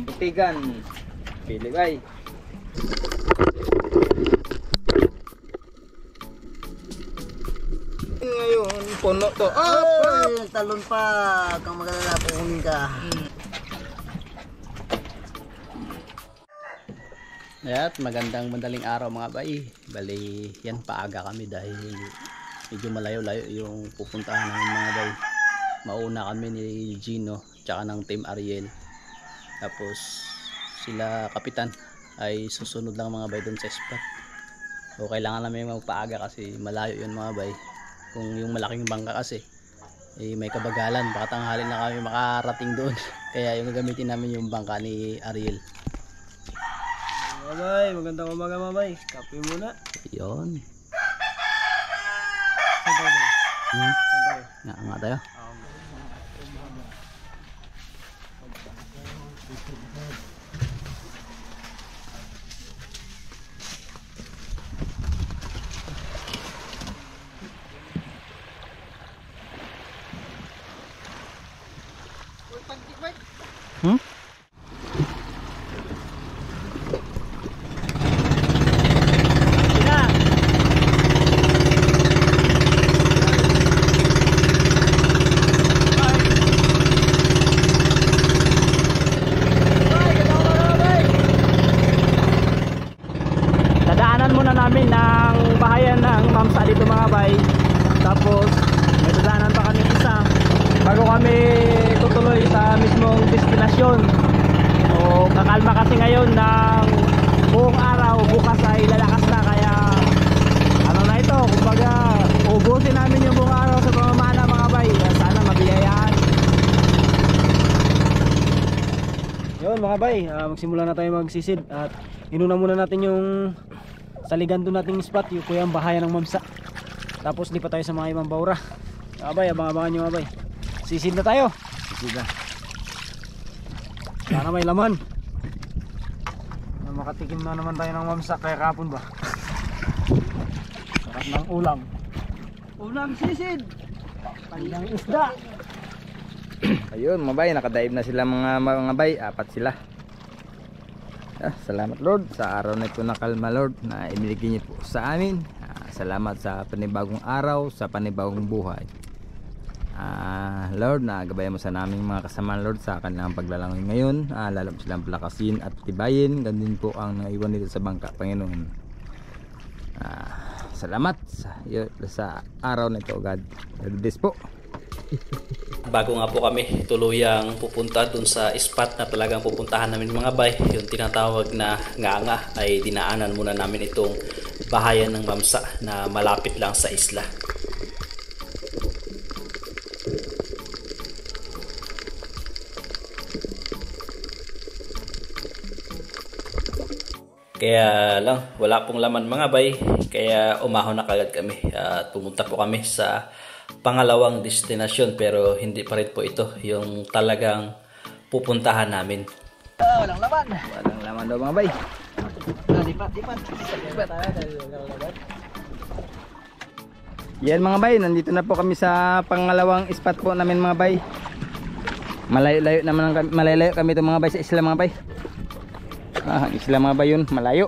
butigan. Pili bay. Ngayon, puno to. Ay, talon pa. Kang magalala po kunin ka. At magandang madaling araw mga bay. Bali yan paaga kami dahil medyo malayo-layo yung pupuntahan ng mga bay. Mauna kami ni Gino tsaka ng Team Ariel. Tapos sila kapitan ay susunod lang mga bay doon sa spot. So kailangan namin magpaaga kasi malayo yun mga bay. Kung yung malaking bangka kasi may kabagalan, baka tanghali na kami makarating doon. Kaya yung gagamitin namin yung bangka ni Ariel. Mabay, magandang umaga mabay. Kape muna. Yun. Saan tayo? Saan tayo? Nga tayo. Hmm? Dadaanan muna namin ng bahayan ng Mamsa dito mga bay. Tapos may dadaanan pa kami isa bago kami tutuloy sa mismong destinasyon. So kakalma kasi ngayon ng buong araw, bukas ay lalakas na, kaya ano na ito, kumbaga ubusin namin yung buong araw sa pamamana mga bay. Sana mabiyayaan. Yun mga bay, magsimula na tayo magsisid at inuna muna natin yung saligan doon nating spot, yung kuyang bahayan ng Mamsa. Tapos lipat tayo sa mga ibang baura. Mga bay, abang-abangan nyo mga bay. Sisid na tayo. Sisid na. Sana may laman. Makatikim na naman tayo ng Mamsa kaya kapon ba. Sarap ng ulam. Ulam sisid. Panjang isda. Ayun mga bay, nakadive na sila mga bay, apat sila. Salamat Lord sa araw na ito na kalma Lord na ibinigay niyo po sa amin. Salamat sa panibagong araw, sa panibagong buhay. Lord, gabayan mo sa naming mga kasama Lord sa kanilang paglalangoy ngayon. Lalo mo silang palakasin at tibayin. Ganun po ang naiwan dito sa bangka, Panginoon. Salamat sa araw na ito, God. God bless po. Bago nga po kami tuluyang pupunta dun sa spot na talagang pupuntahan namin mga bay, yung tinatawag na Nganga, ay dinaanan muna namin itong bahayan ng Mamsa na malapit lang sa isla. Kaya lang wala pong laman mga bay, kaya umahon na kagad kami at pumunta po kami sa pangalawang destinasyon, pero hindi pa rin po ito yung talagang pupuntahan namin. Walang laman. Walang laman daw mga bay. Lipat. Yan mga bay, nandito na po kami sa pangalawang spot po namin mga bay. Malayo kami ito mga bay sa isla mga bay. Ang isla mga bay yun, malayo.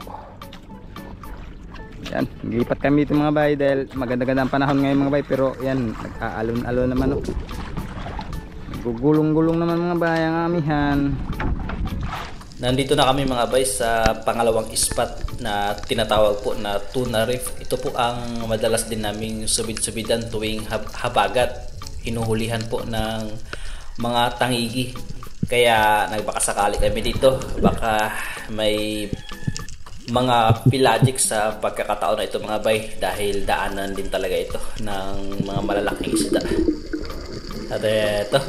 Yan, lipat kami ito mga bay dahil maganda-ganda ang panahon ngayon mga bay, pero yan, nag-aalon-alon naman oh. Gugulong-gulong naman mga bay ang amihan. Nandito na kami mga bay sa pangalawang spot na tinatawag po na Tuna Reef. Ito po ang madalas din naming subid-subidan tuwing habagat. Hinuhulihan po ng mga tangigi. Kaya nagbakasakali kami dito, baka may mga pelagic sa pagkakataon na ito mga bay, dahil daanan din talaga ito ng mga malalaking isda. At ito,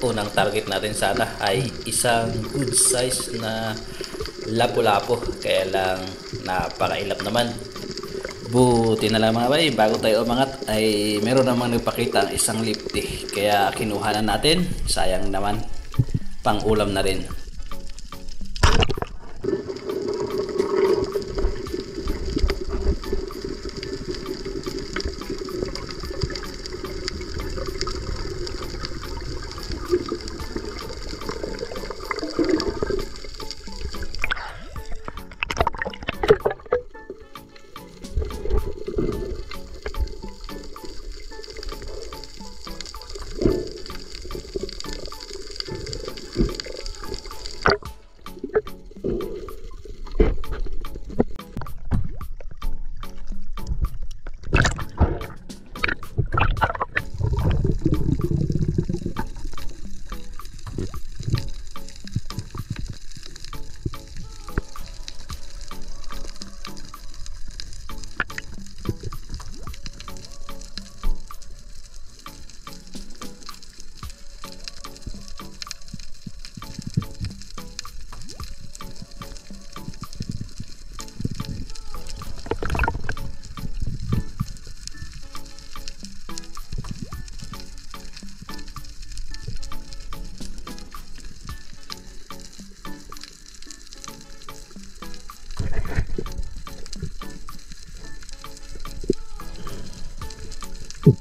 unang target natin sana ay isang good size na lapu-lapu, kaya lang napakailap naman. Buti na lang mga bay, bago tayo umangat ay meron namang nagpakita ang isang lifty, kaya kinuha na natin. Sayang naman, pang ulam na rin.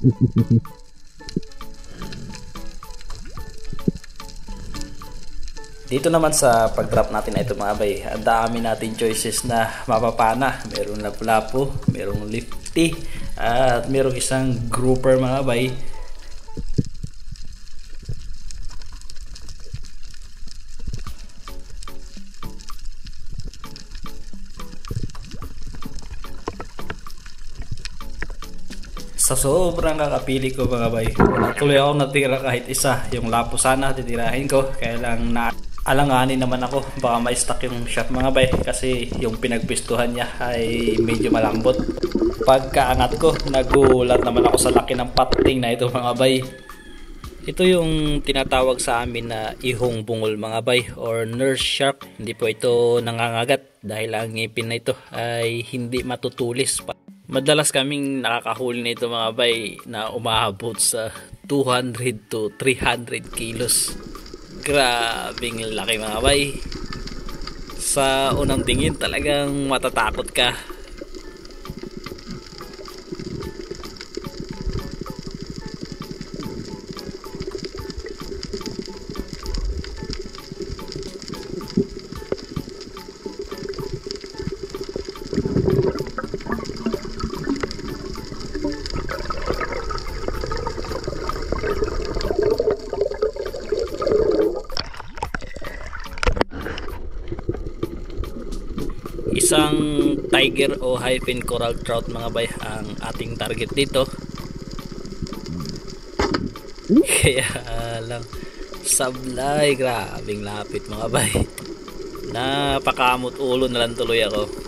Dito naman sa pag-drop natin na ito mga bay, ang dami natin choices na mapapana. Merong lapu-lapu, merong lifty, at merong isang grouper mga bay. Sa sobrang kakapili ko mga bay, wala tuloy ako natira kahit isa. Yung lapo sana titirahin ko, kaya lang alanganin naman ako, baka ma-stuck yung shop mga bay, kasi yung pinagpistuhan niya ay medyo malambot. Pagkaangat ko, nagulat naman ako sa laki ng pating na ito mga bay. Ito yung tinatawag sa amin na ihong bungol mga bay, or nurse shark. Hindi po ito nangangagat dahil ang ngipin na ito ay hindi matutulis. Madalas kaming nakakahuli nito mga bay na umaabot sa 200 to 300 kilos. Grabing laki mga bay. Sa unang tingin talagang matatakot ka. Isang tiger o hyphen coral trout mga bay ang ating target dito. Kaya lang sablay, grabing lapit mga bay. Napakamot ulo na lang tuloy ako.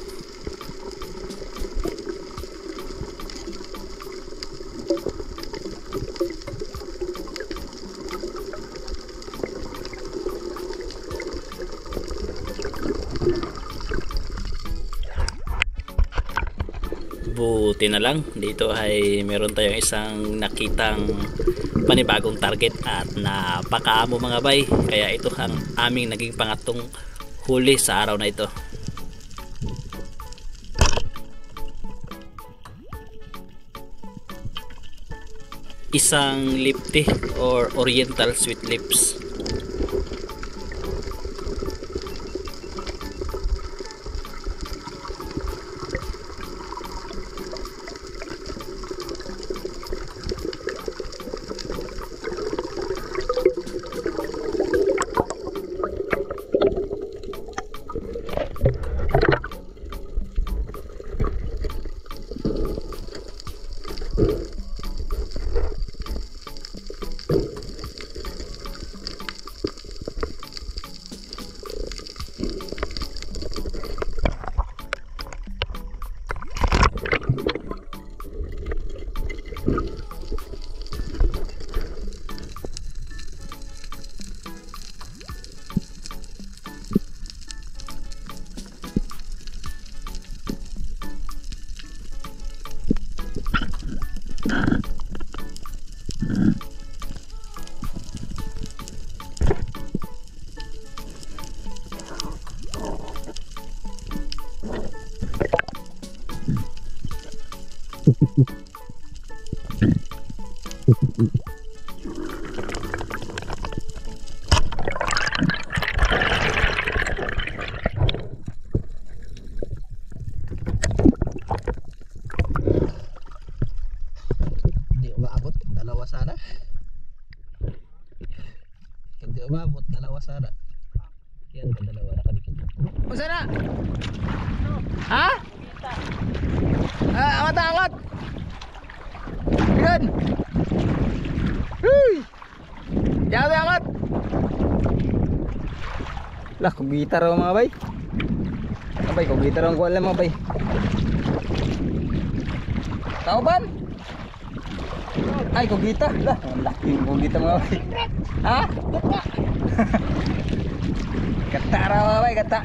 Buti na lang dito ay meron tayong isang nakitang panibagong target at napakaamo mga bay, kaya ito ang aming naging pangatong huli sa araw na ito. Isang lifty or oriental sweet lips. Hindi umabot, dalawa sana. Yan, dalawa nakadikit. O sana? Ha? Angat! Yan! Huy! Yan, angat! Lah, kugita raw mga bay. Abay, kugita raw ang kuwan lang mga bay. Tao ba? Ay, kugita. Lah, ang laki yung kugita mga bay. Ha? Gata raw mga bay, gata.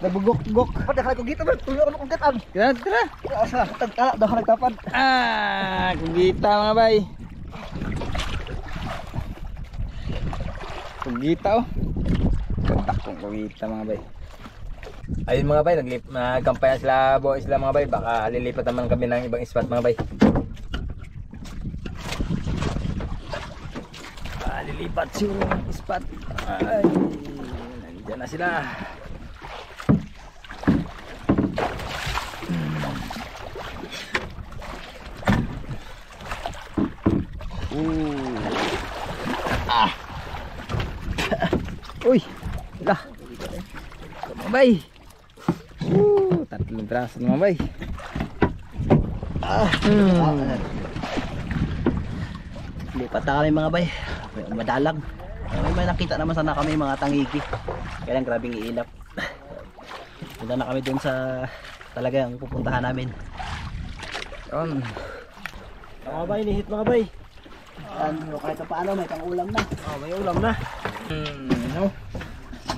Nabugok-gok. Padahal kugita ba? Tuyo ano kugitan? Yan, tira. Tagkala, daw nagtapad. Kugita mga bay. Kugita oh. Ganda kong kugita mga bay. Ayun mga bay, nagkampayan sila boys sila mga bay. Baka lilipat naman kami ng ibang spot mga bay. Lilipat yung spot. Ay, nandiyan na sila. Uy, lah. Mga bay. Tatlong piraso mga bay. Lipat na kami mga bay. Madalag. May nakita naman sana kami mga tangigi. Kaya lang grabing iilap. Punta na kami dun sa talagang pupuntahan namin. Yun. Mga bay, nihit mga bay. Kahit pa paano may pang ulam na. May ulam na. No.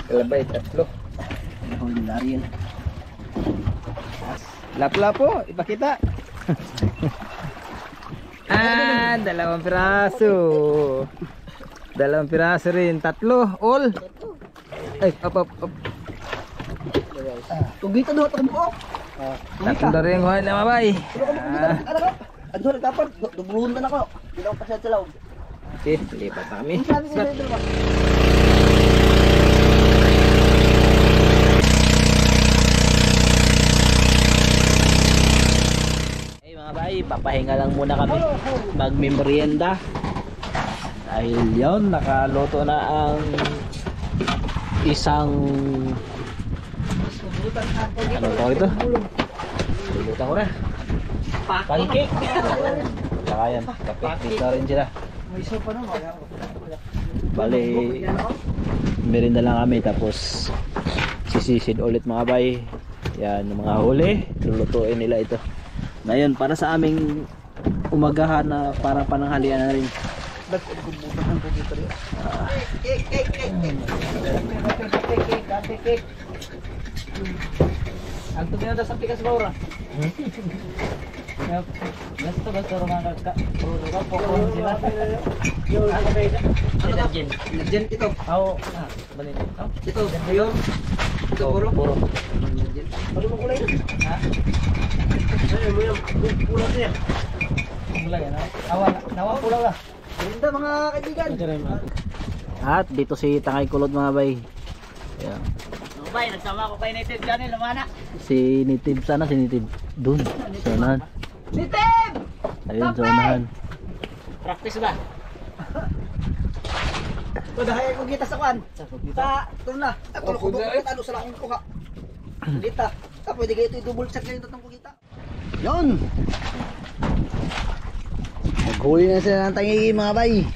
Kalabay, tatlo. Huli na rin. Lapo-lapo, ipakita. Dalawang piraso. Dalawang piraso rin, tatlo, all. Ay, up. Tugita doon ito mo. Tatlo na rin kuha na mabay. Ando nagdapat, dubuluhan na ako. Hindi ako pasyad sa loob. Okay, lipat na kami. Sabi sila ito ba? Hey mga bay, papahinga lang muna kami. Magmemorienda. Dahil yon, nakaluto na ang isang ano tawag ito? Lulutan ko na. Pancake. Saka yan, kape. Dito rin sila. Bali, merinda lang kami tapos sisisid ulit mga bay. Yan, yung mga huli, lulutuin nila ito. Ngayon, para sa aming umagahan na para pananghalian na rin. Ang tumina sa pikas baura. Basta rumah ka. Puro sila. Energen ito. Oo. Balin. Ito, yun. Ito puro. Ano mo kulay? Ha? Ay, mo yung pula niya. Pula yan, ha? Nawa pula la. Ganda mga kaibigan. At dito si Tangay Kulot mga bay. Ayan. Bay, nagsama ko kay Native Channel, lumana. Si Native sana, si Native dun. Sanahan. Native! Ayun, sanahan. Practice ba? Padahay ko kita sa kwan. Sa tuna. Ako ko ano sa lakong kuha. Dita. Pwede kayo ito i-double check kayo itong kita. Yun! Naghuli na sila ng tangigi mga bay.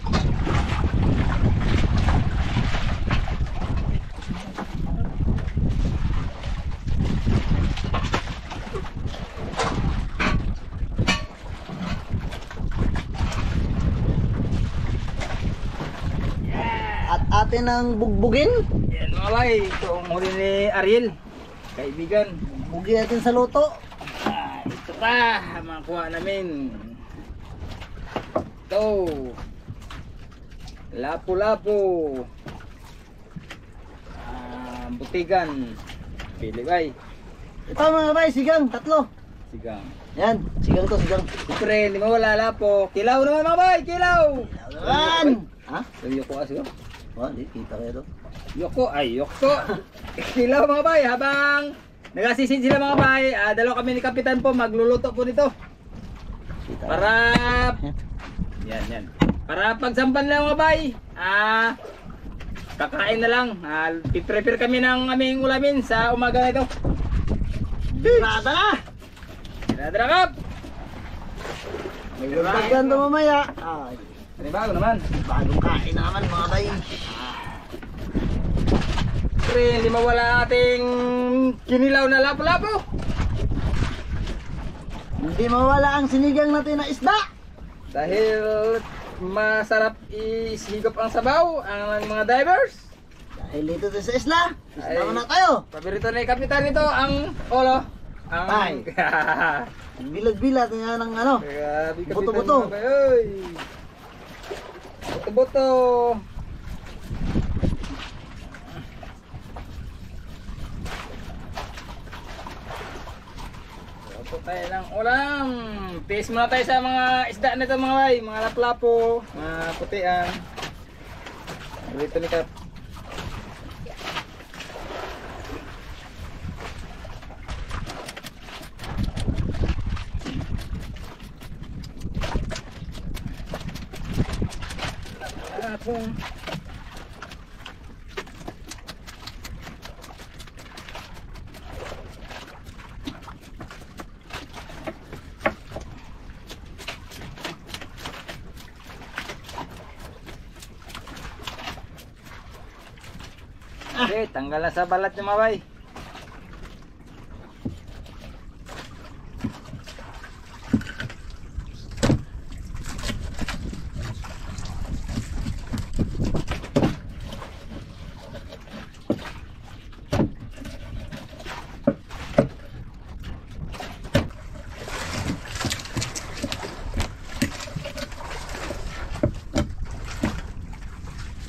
At atin ang bugbugin. Yan mga bay, ito ang huli ni Ariel. Kaibigan. Bugin natin sa luto. Ito pa, makuha namin. Ito. Lapu-lapu. Butigan. Pili bay. Ito mga bay, sigang, tatlo. Sigang. Yan, sigang to, sigang. Siyempre, hindi mawala lapo. Kilaw naman mga bay, kilaw. Yan! Ha? Yung yoko kasi oh. Oh, di kita kayo to. Yoko, ay yoko. Kilaw mga bay, habang nagasisid sila mga bay, dalawa kami ni Kapitan po, magluluto po nito. Kita. Para yan. Para pagsampan lang mga bay, kakain na lang. Prepare kami ng aming ulamin sa umaga na ito. Rada na! Radra kap! Pagyan to mamaya. Ay, Panibago naman. bagong kain na naman mga bay. Siyempre, hindi mawala ating kinilaw na lapu-lapu. Hindi mawala ang sinigang natin na isda. Dahil masarap isigop ang sabaw ang mga divers. Dahil dito sa isla, isla Ay. na tayo. Paborito na Kapitan nito ang olo. Ang Ay. Bilag-bilag nga ng ano. Grabe, Kapitan Buto-buto. mga bay, oy. Buto-buto. Tayo lang ulam. Taste muna tayo sa mga isda nito mga bay. Mga laplapo, mga putian. Dito ni Kap. Apong. Okay, tanggal na sa balat niya mga bay.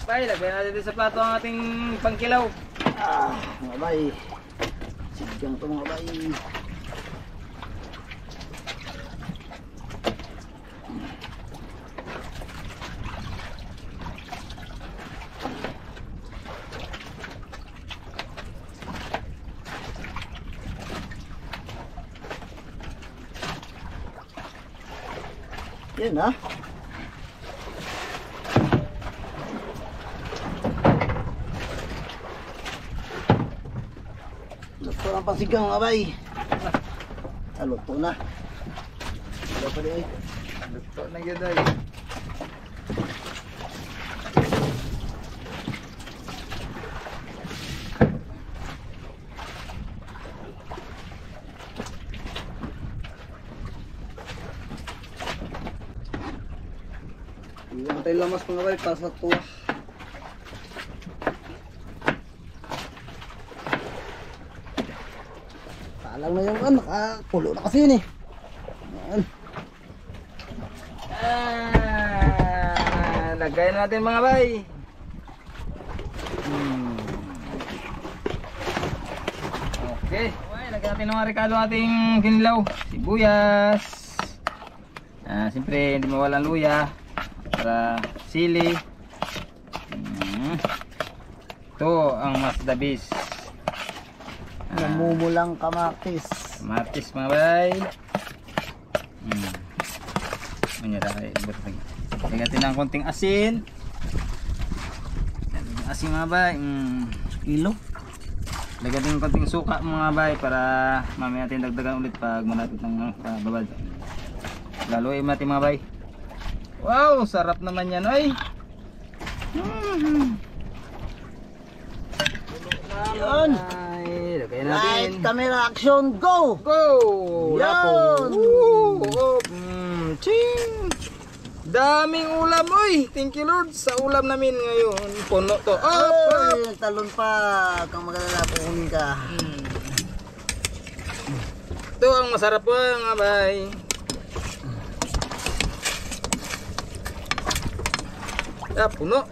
Bay, lagyan natin dito sa plato ang ating pangkilaw. Mga bay. Sigang to mga bay. Yan ha. Luto ang pasigang mga bay. Luto na. Luto pa di ay. Luto na yun ay. Iwan tayo lamas mga bay para sa tuwa. Talang na yung nakakulo na kasi yun eh. Yan. Lagay natin mga bay. Okay. Okay, lagyan natin ng mga rekado ating kinilaw. Sibuyas. Siyempre hindi mawalang luya. Para sili. Ito ang mas the best. Namumulang kamatis. Kamatis mga bay. Lagyan natin ng konting asin. Asin mga bay. Kilo. Lagyan natin ng konting suka mga bay para mamaya natin dagdagan ulit pag malapit ng babad. Laluin natin mga bay. Wow, sarap naman yan oy. Yun. Ay, lagay natin. Light, camera, action, go! Go! Yun! Ching! Daming ulam oy. Thank you Lord sa ulam namin ngayon. Puno to. Ay, talon pa. Kang magalala, pukunin ka. Ito ang masarap po mga bay. Puno.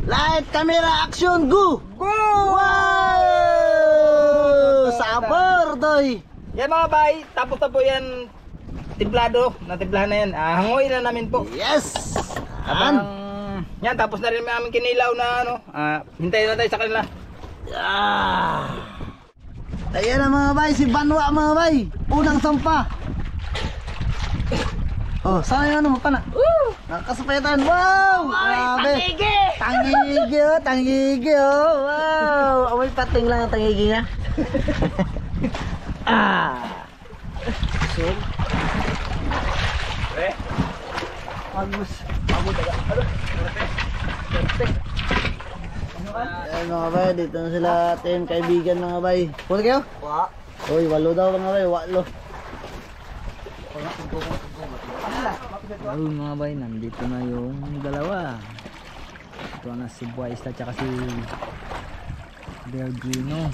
Light, camera, action, go! Go! Wow! Sabor, doy! Yan mga bay, tapos na po yan timplado, natimplahan na yan. Hanguin na namin po. Yes! Habang, yan, tapos na rin may aming kinilaw na ano. Hintayin na tayo sa kanila. Ayan na mga bay, si Banwa mga bay. Unang sampa. Oh, sana yung ano mo pa na? Nakakasapayatan. Wow! Grabe! Tangigi oh, tangigi oh. Wow! Amoy pating lang ang tangigi niya. Sir. Agus. Ayan mga bay, dito na sila ating kaibigan mga bay. Pula kayo? Uy, 8 daw mga bay, 8. Ayun mga bay, nandito na yung dalawa. Ito na si Buwaista at si Bergino.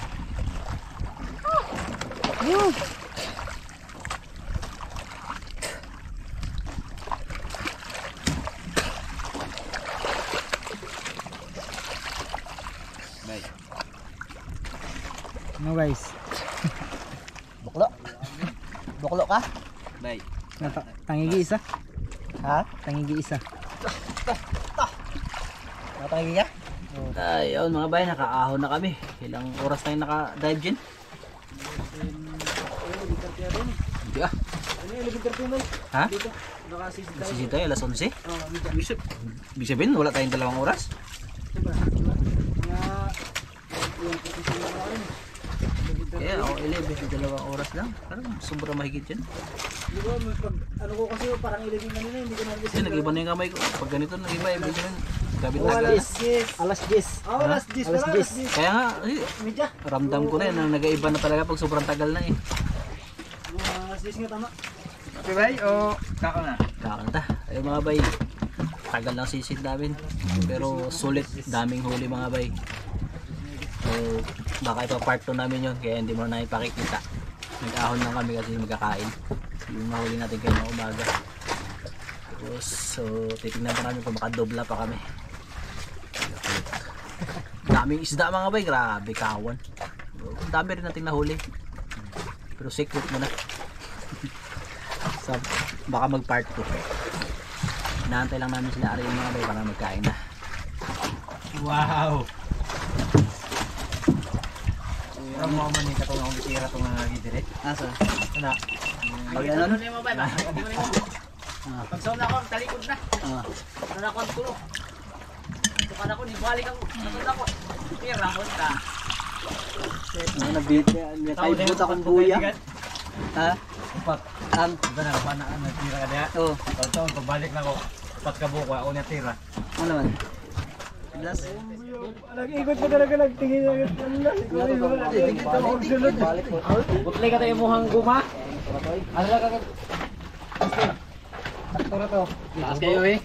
Ano guys? Bakla. Ulo ka? Bay. Tangigi isa. Ha? Tangigi isa. Natanggi ka? Ayun mga bay, nakaahon na kami. Ilang oras tayong naka-dive dyan? Hindi ah. Ha? Nasisid tayo, alas 11? Ibig sabihin, wala tayong 2 oras? Kaya ako 11, 2 oras lang. Parang sobrang mahigit yan. Di ba, ano ko kasi parang 11 kanina, hindi ko na Kasi nag-iba na yung kamay ko. Pag ganito, nag-iba. Ibig sabihin, gabit na alas 10. Alas 10. Alas 10. Alas 10. Kaya nga, Medya. ramdam ko na yan. Nag-iba na talaga pag sobrang tagal na eh. Alas 10 nga tama. Okay bay o kako na? Kakanta. Ayun mga bay. Tagal lang sisid namin. Pero sulit. Daming huli mga bay. So, baka ipa part 2 namin yun. Kaya hindi mo na ipakikita. Nag-ahon lang kami kasi magkakain. Yung mahuli natin kayo na umaga. Tapos, so, titignan pa namin kung makadobla pa kami. Daming isda mga bay. Grabe kawan. Dami rin natin nahuli. Pero secret mo na. So, baka mag part 2. Inaantay lang namin sila Ari yung mga bay para magkain na. Wow! Ang mga manika itong akong bitira itong mga gidire. Asa? Ano? Pag ano? Pagsaw na ako, talikod na. Ano na ako ang tulo. Tukan ako, nibalik ako. Nasod ako. Tira ko na. Nabit niya. Kaibot akong buya. Ha? Upat. Ang? Iba na, panaan, nagtira ka diya. Oo. Pagtaon, pagbalik na ako. Upat ka buko, ako niya tira. Ano naman? Das? Nag-ikot pa talaga nagtingin agad. Butlay ka tayo muhang guma. Ano na kagad? Sakto na to. Taas kayo eh.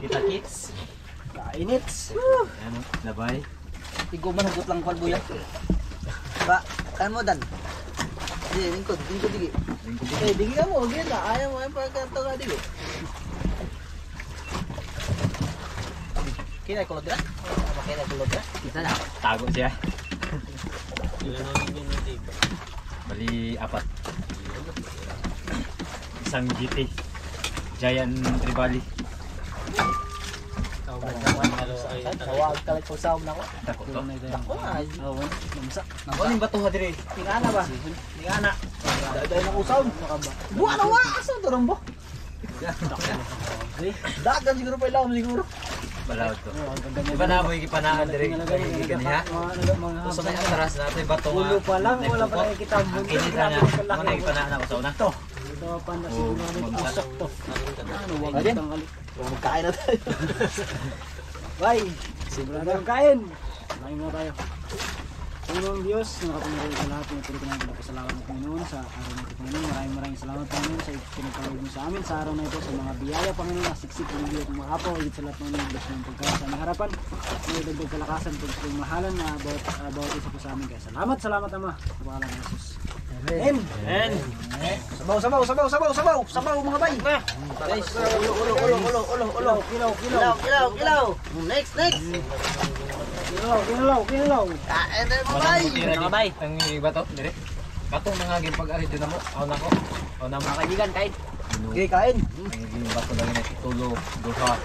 Kita kits. Kainits. Ano? Labay. Tigo man hugot lang kwal buya. Ba, kan mo dan. Di, lingkod, digi. Eh, digi ka mo, gila. Ayaw mo yung pagkanto ka, digi. Kina kulog na? Apa kina kulog na? Kita na. Tago siya. Bali, 4. Isang GT. Giant Tribali. Tawag ka lang kung sawag na ko. Tako to. Ako na. Namsa. Ano yung bato ha dire? Tingana ba? Tingana. Dahil na usaw. Buwa na wa. Asa ito rambo? Dagan siguro pa ilaw siguro. Balaw to. Iba na mo ikipanaan dire. Ganiha. Gusto na yung atras natin bato nga. Ulo pa lang, wala pa na kita. Ang kinit na niya. Ano na ikipanaan ako sa una? To. Ito pa na siguro na usok to. Ano wag din? Magkain na tayo. Bye! Sigurado ang kain! Maraming na tayo. Panginoong Diyos, nakapangyarihan sa lahat ng tuloy ko natin napasalamat ng Panginoon sa araw na ito, Panginoon. Maraming salamat, Panginoon, sa pinagpawag mo sa amin sa araw na ito, sa mga biyaya, Panginoon, na siksik ng Diyos at mga apaw, higit sa lahat ng Diyos ng pagkakas sa aming harapan. May dagdag kalakasan, pagmahalan na bawat isa po sa amin. Kaya salamat, Ama, sa pangalan ng Jesus. Amen! And Sabaw mga bay. Guys, ulo. Kilaw. Next. Kinalaw! Kain na mga bay. mga bay. Ang bato dire. Bato na nga pag-ari dito na mo. Aw na ko. Aw na mga kaibigan kain. Okay, kain. Ang bato lang ni tulo, duha,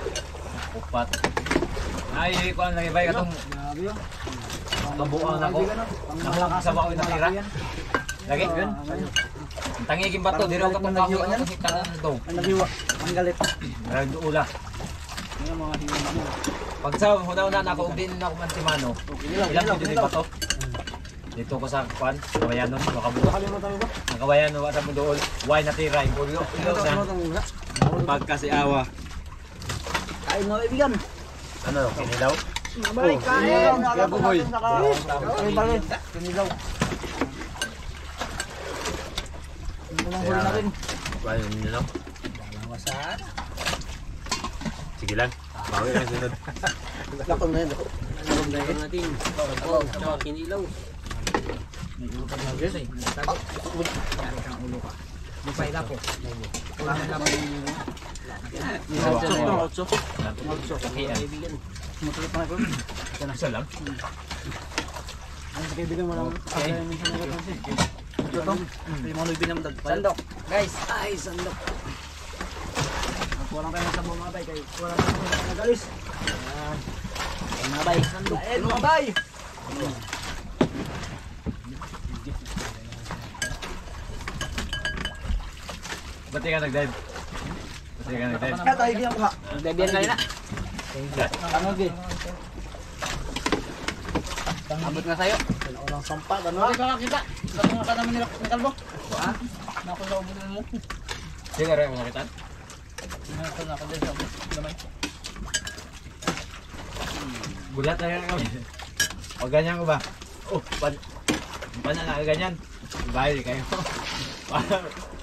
upat. Ay, ko ang lagi bay katong Grabe yun. kabuang na ko. Nakalakas sa bakoy na tira. Lagi yun. Ang tangiging bato dire ko katong kahoy ano si kanan daw. Ang nabiwa. Ang galit. Rag ula. Yan mga hiwan nila. Pag sa una na ako din na ako man si Mano. Ilang video din bato. Dito ko sa kwan, kawayanon, makabuo. Nakalimutan mo ba? Ang kawayanon wa sa mundo, why na tira, bulo na. Pagka si awa. Kain na ibigan. Ano, kinilaw? Bye, kain! Gaboy. Kinilaw. Ang huli natin. Ayun niyo lang. Dalawasan. Sige lang. Bawi lang sunod. Lakon na yun. Lakon natin. Oh, kinilaw. Lupay na po. Isa lang. Ang sa kaibigan mo lang. Ito to. Yung mga binamdag pa. Sandok. Guys. Ay, sandok. Kulang tayo sa mga bay. Kaya kulang tayo sa nagalis. Ayan. Mga bay. Sandok. Ayan mga bay. Ba't ka nag-dive? Ba't ka nag-dive? Kaya tayo ganyan ko ha. Debian na nila. Tangog eh. Abot nga sa'yo. Unang sampa. Gano'n. Bakit ka kita? Sa mga ka naman ni Kalbo? Ha? Nako sa ubunan mo. Sige rin, masakitan? Nako din sa ubunan. Gulat na yan kami. O ganyan ko ba? Oh, paano na ganyan? Bahil kayo.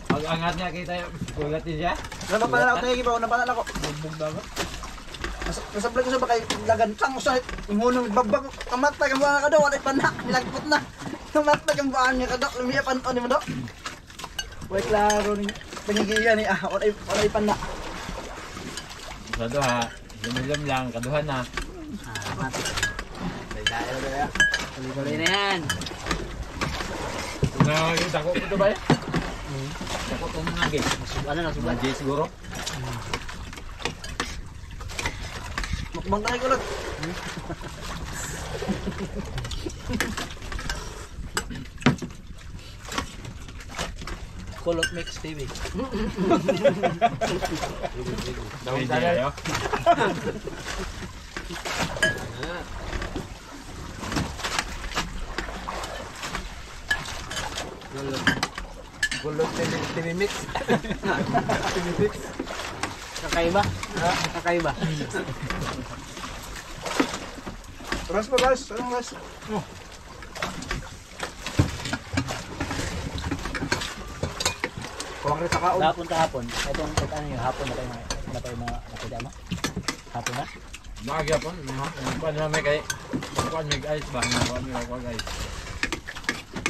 Pag angat niya kita, gulatin siya. Napapanala ako tayo iba. Napapanala ko. Bugbog dagat. Kasablan ko sa bakay. Lagantang ko sa imunong babag. Kamatay kang buwan ka daw. Wala ipanak. Nilagpot na. Kamatay kang buwan niya ka daw. Lumiya panon mo daw. Wait klaro ni pangigiyan ni wala ipanak. Sado ha, lumilam lang, kaduhan na. Tuloy-tuloy na yan. Nakakita ko ito ba yan? Ako itong mga gay. Ano na, suban? Mga gay siguro? Mukbang tayo kulot. Kulot Mix TV. Dawin tayo. Kulot TV Mix. TV Mix. Kakaiba? Ha? Kakaiba? Ras pa guys. Anong ras? Kuwang rin sa kaon. Hapon. Itong ano yung hapon na tayo mga nakita mo? Hapon na? Makagapon, kuan na may kay. Kuan may ice ba? Kuan may kuan guys.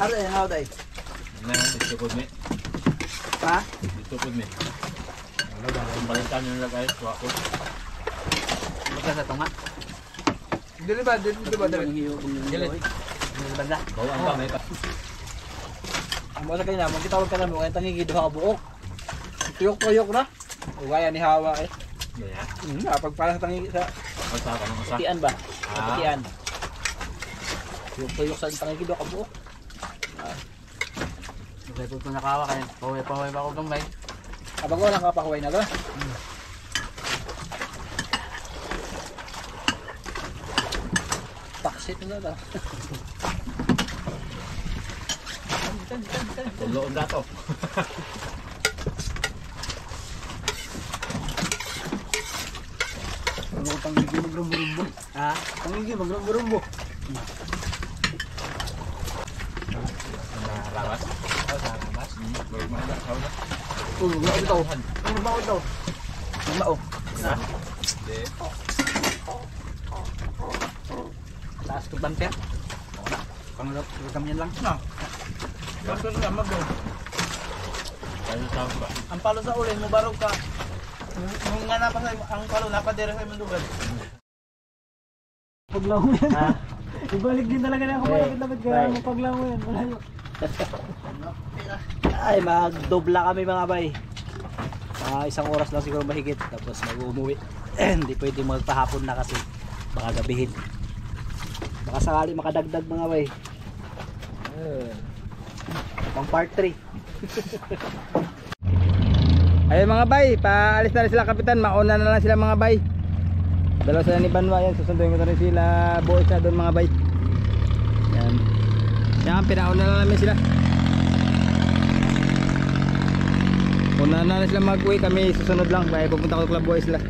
Ano yan? How day? Na dito pud mi. Ha? Dito pud mi. Ano ba? Balitan niyo lang guys, wa ko. Magka sa tunga? Dili ba? Dili ba? Dili. Banda. Bawang ka may pa. Ang mga kanina, magkitawag ka namin, kaya tangigi doha ka buok. Tuyok-tuyok na. Ugaya ni Hawa eh. Gaya. Pagpala sa tangigi sa... Pagtaka mo sa. Patian ba? Ah. Patian. Tuyok-tuyok sa tangigi doha ka buok. Kaya po nakawa kaya paway pa ako gamay. Abang ko lang kapahuway na ba? Taksit na ba? Tuloon dato. Ano tangigi magrumbo-rumbo? Ha? Tangigi magrumbo-rumbo. Rawas. Rawas. Baru mana kau na. Mao ito. Ano ba ito? Mao. Ha? De. Taas ko bumper. Pangalap, ganyan lang. Na. Basta na magdo. Kayo sa ba? Ang palo sa ulin mo barog ka. Nung nga napasa ang palo napadere sa imong lugar. Paglango yan. Ha? Ibalik din talaga na ako malapit-lapit kaya mo paglango yan. Malayo. Ay, magdobla kami mga bay. Isang oras lang siguro mahigit. Tapos mag-umuwi. Hindi pwede magpahapon na kasi baka gabihin. Baka sakali makadagdag mga bay. Pang part 3. Ayun mga bay, paalis na rin sila kapitan, mauna na lang sila mga bay. Dalawa sila ni Banwa yan, susunduin ko na rin sila boys na doon mga bay. Yan. Yan, pinauna na namin sila. Una na sila mag-uwi, kami susunod lang, kaya pupunta ko club boys sila.